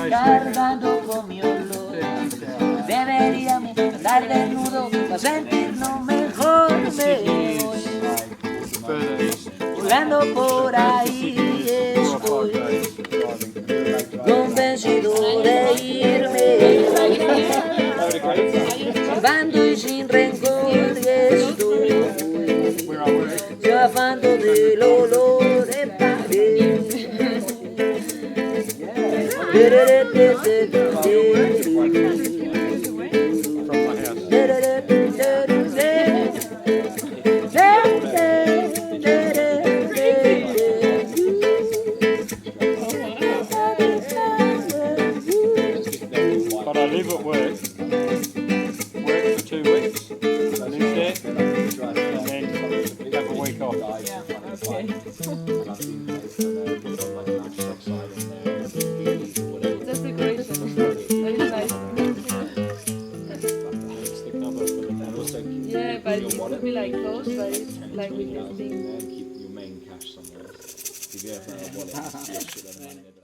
cargando con mi olor. Deberíamos andar desnudo para sentirnos mejor. Me voy volando por ahí, estoy convencido de irme, silbando y sin rencor, estoy chafando del olor de pared. But I live at work for 2 weeks, I live there, and then have a week off. Okay. Just decoration. Very nice. It's the cover for the model. Yeah, but it would be like close, but it's like with this thing. Keep your main cash somewhere. If you have a wallet, you should have money.